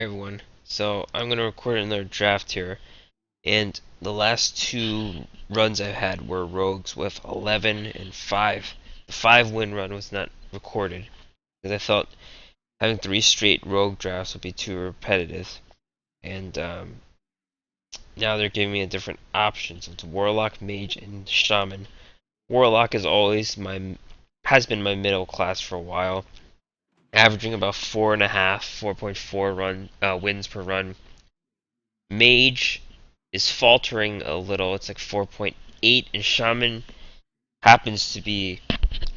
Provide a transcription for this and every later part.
Everyone. So I'm gonna record another draft here, and the last two runs I had were rogues with 11 and 5. The 5 win run was not recorded because I thought having three straight rogue drafts would be too repetitive, and now they're giving me a different option. So it's Warlock, Mage, and Shaman. Warlock is always has been my middle class for a while, averaging about 4.5, 4.4 wins per run. Mage is faltering a little. It's like 4.8, and Shaman happens to be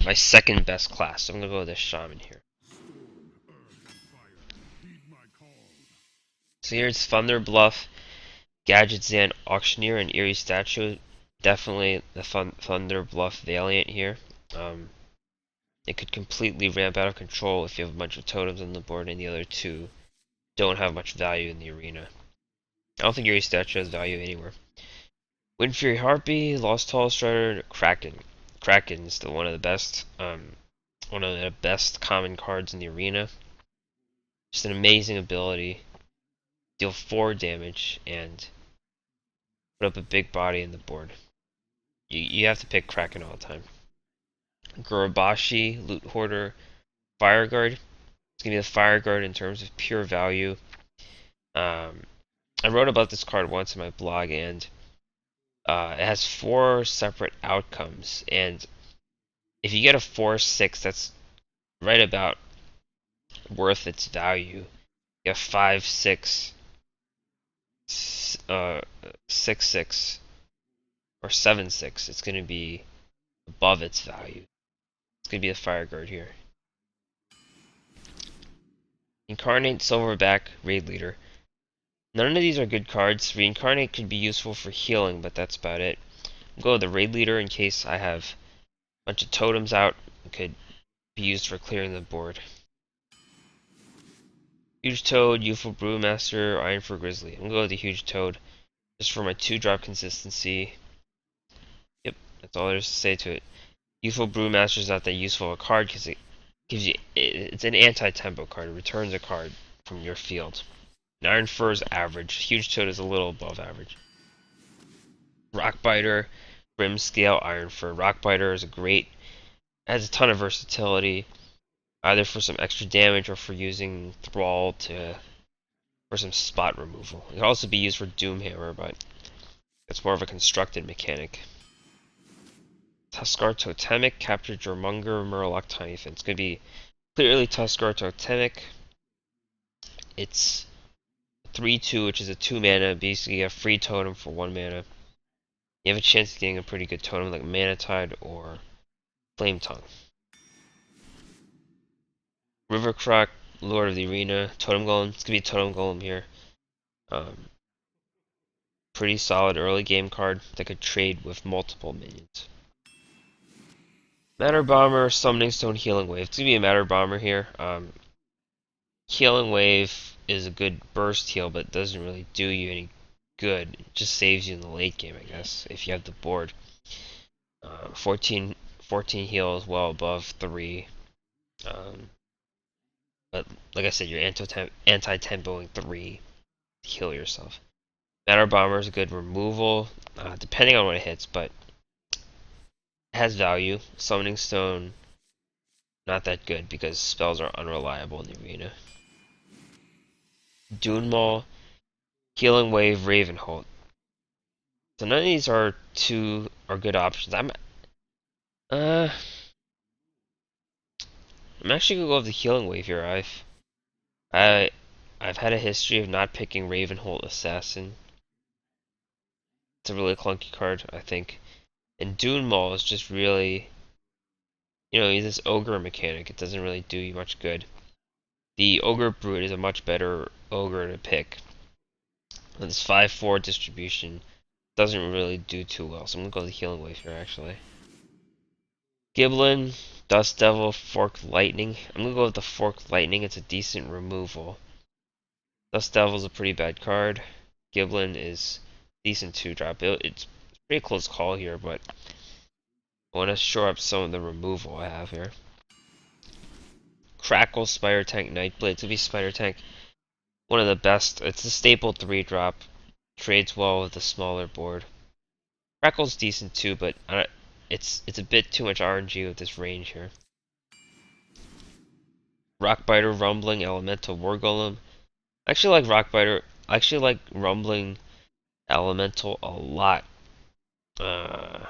my second best class. So I'm gonna go with the Shaman here. So here it's Thunder Bluff, Gadget Zan, Auctioneer, and Eerie Statue. Definitely the Thunder Bluff Valiant here. It could completely ramp out of control if you have a bunch of totems on the board and the other two don't have much value in the arena. I don't think Eerie Statue has value anywhere. Wind Fury Harpy, Lost Tall Strider, Kraken. Kraken is still one of the best common cards in the arena. Just an amazing ability. Deal 4 damage and put up a big body in the board. You have to pick Kraken all the time. Gurabashi, Loot Hoarder, Fire Guard. It's gonna be the Fire Guard in terms of pure value. I wrote about this card once in my blog, and it has 4 separate outcomes, and if you get a 4/6, that's right about worth its value. You have 5/6, 6/6, or 7/6. It's going to be above its value. It's going to be a Fire Guard here. Incarnate, Silverback, Raid Leader. None of these are good cards. Reincarnate could be useful for healing, but that's about it. I'll go with the Raid Leader in case I have a bunch of totems out. It could be used for clearing the board. Huge Toad, Youthful Brewmaster, Iron for Grizzly. I'm going to go with the Huge Toad just for my 2-drop consistency. Yep, that's all there's to say to it. Youthful Brewmaster is not that useful of a card because it gives you. It's an anti-tempo card. It returns a card from your field. And Iron Fur is average. Huge Toad is a little above average. Rockbiter, Brimscale, Iron Fur. Rockbiter is a great. Has a ton of versatility, either for some extra damage or for using Thrall for some spot removal. It can also be used for Doomhammer, but it's more of a constructed mechanic. Tuskar Totemic, Capture Jormungandr, Murloc, Tinyfin. It's going to be clearly Tuskar Totemic. It's 3/2, which is a 2 mana, basically a free totem for 1 mana. You have a chance of getting a pretty good totem like Manatide or Flame Tongue. Rivercroc, Lord of the Arena, Totem Golem. It's going to be a Totem Golem here. Pretty solid early game card that could trade with multiple minions. Matter Bomber, Summoning Stone, Healing Wave. It's going to be a Matter Bomber here. Healing Wave is a good burst heal, but it doesn't really do you any good. It just saves you in the late game, I guess, if you have the board. 14 heal is well above 3. But like I said, you're anti-tempoing 3 to heal yourself. Matter Bomber is a good removal, depending on what it hits, but it has value. Summoning Stone, not that good because spells are unreliable in the arena. Dune Maul, Healing Wave, Ravenholt. So none of these are good options. I'm actually gonna go with the Healing Wave here. I've had a history of not picking Ravenholt Assassin. It's a really clunky card, I think. And Dune Maul is just really, this ogre mechanic. It doesn't really do you much good. The Ogre Brute is a much better ogre to pick. With this 5/4 distribution, doesn't really do too well. So I'm gonna go with the Healing Wave here, actually. Giblin, Dust Devil, Forked Lightning. I'm gonna go with the Forked Lightning. It's a decent removal. Dust Devil's a pretty bad card. Giblin is decent 2-drop. It's a pretty close call here, but I want to shore up some of the removal I have here. Crackle, Spider Tank, Nightblade. It's gonna be Spider Tank. One of the best. It's a staple 3-drop. Trades well with a smaller board. Crackle's decent too, but it's a bit too much RNG with this range here. Rockbiter, Rumbling, Elemental, War Golem. I actually like Rockbiter. I actually like Rumbling Elemental a lot. I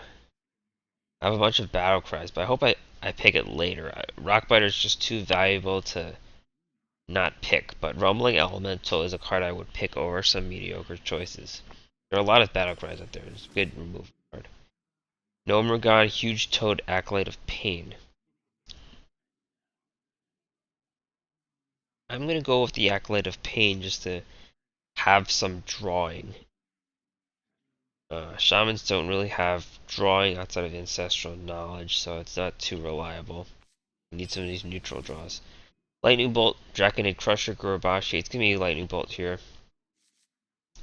have a bunch of battle cries, but I hope I pick it later. Rockbiter is just too valuable to not pick, but Rumbling Elemental is a card I would pick over some mediocre choices. There are a lot of battle cries out there. It's a good remove card. Gnomergon, Huge Toad, Acolyte of Pain. I'm gonna go with the Acolyte of Pain just to have some drawing. Shamans don't really have drawing outside of ancestral knowledge, so it's not too reliable. We need some of these neutral draws. Lightning Bolt, Draconid Crusher, Gurubashi. It's gonna be Lightning Bolt here.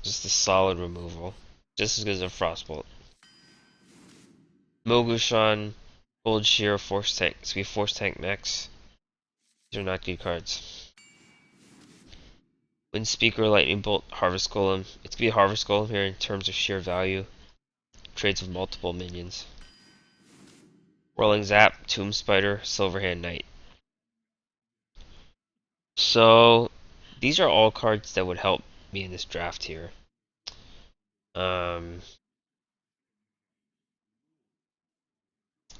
Just a solid removal. Just as good as a Frostbolt. Mogushan, Gold Shear, Force Tank. It's gonna be Force Tank Max. These are not good cards. Wind Speaker, Lightning Bolt, Harvest Golem. It's gonna be Harvest Golem here in terms of sheer value. Trades with multiple minions. Whirling Zap, Tomb Spider, Silverhand Knight. So these are all cards that would help me in this draft here. I'm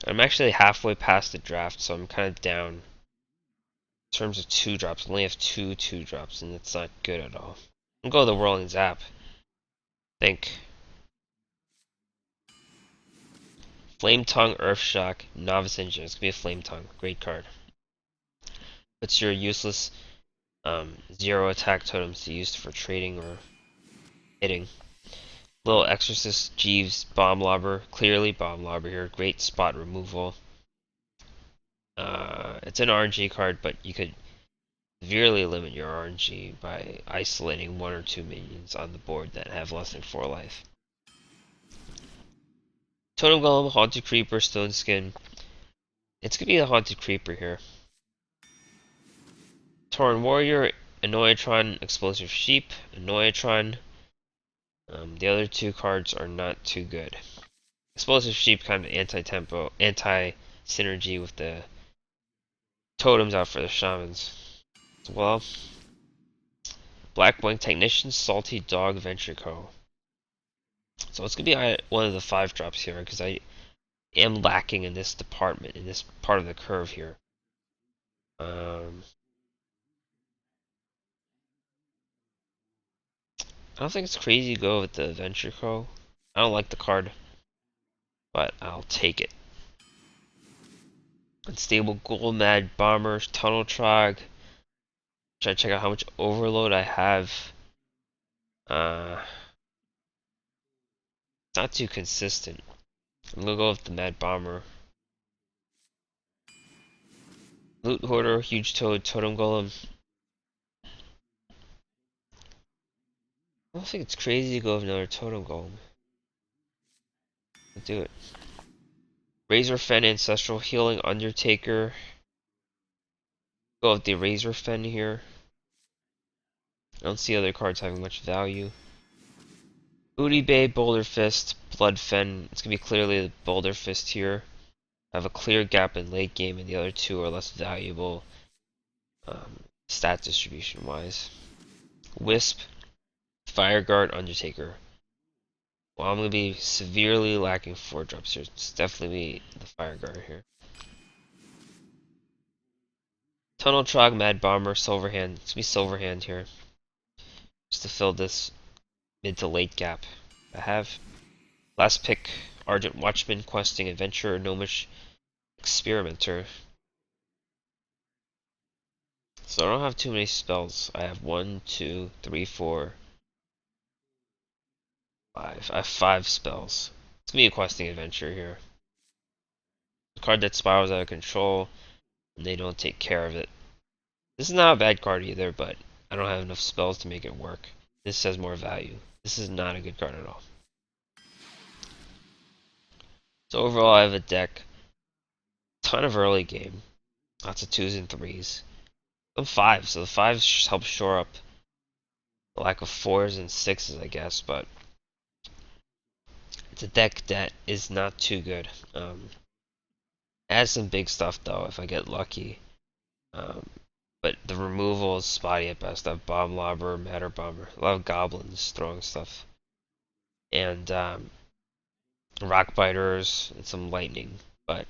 actually halfway past the draft, so I'm kind of down in terms of 2-drops. I only have two 2-drops, and it's not good at all. I'm gonna go with the Whirling Zap. Think Flame Tongue, Earth Shock, Novice Engine. It's gonna be a Flame Tongue. Great card. It's your useless 0 attack totems to use for trading or hitting. Little Exorcist, Jeeves, Bomb Lobber. Clearly Bomb Lobber here. Great spot removal. It's an RNG card, but you could severely limit your RNG by isolating 1 or 2 minions on the board that have less than 4 life. Totem Golem, Haunted Creeper, Stone Skin. It's gonna be a Haunted Creeper here. Tauren Warrior, Annoyatron, Explosive Sheep, Annoyatron. The other 2 cards are not too good. Explosive Sheep kind of anti-tempo, anti-synergy with the totems out for the Shamans. Well, Black Wing Technician, Salty Dog, Venture Co. So it's going to be one of the 5-drops here because I am lacking in this department, in this part of the curve here. I don't think it's crazy to go with the Venture Co. I don't like the card, but I'll take it. Unstable Ghoul, Mad Bombers, Tunnel Trog. Try to check out how much overload I have. It's not too consistent. I'm gonna go with the Mad Bomber. Loot Hoarder, Huge Toad, Totem Golem. I don't think it's crazy to go with another Totem Golem. I'll do it. Razor Fen, Ancestral Healing, Undertaker. Go with the Razor Fen here. I don't see other cards having much value. Booty Bay, Boulder Fist, Blood Fen. It's gonna be clearly the Boulder Fist here. I have a clear gap in late game, and the other 2 are less valuable stat distribution wise. Wisp, Fire Guard, Undertaker. Well, I'm going to be severely lacking 4-drops here. It's definitely the Fire Guard here. Tunnel Trog, Mad Bomber, Silverhand. It's going to be Silverhand here. Just to fill this mid to late gap I have. Last pick, Argent Watchman, Questing Adventurer, Gnomish Experimenter. So I don't have too many spells. I have 1, 2, 3, 4, 5. I have 5 spells. It's gonna be a questing adventure here. A card that spirals out of control, and they don't take care of it. This is not a bad card either, but I don't have enough spells to make it work. This has more value. This is not a good card at all. So overall, I have a deck. Ton of early game. Lots of 2s and 3s. I'm 5, so the 5s help shore up a lack of fours and sixes, I guess, but it's a deck that is not too good. Adds some big stuff though if I get lucky. Um, but the removal is spotty at best. I have Bomb Lobber, Matter Bomber, a lot of goblins throwing stuff, and Rock Biters and some lightning. But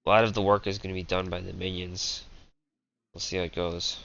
a lot of the work is going to be done by the minions. We'll see how it goes.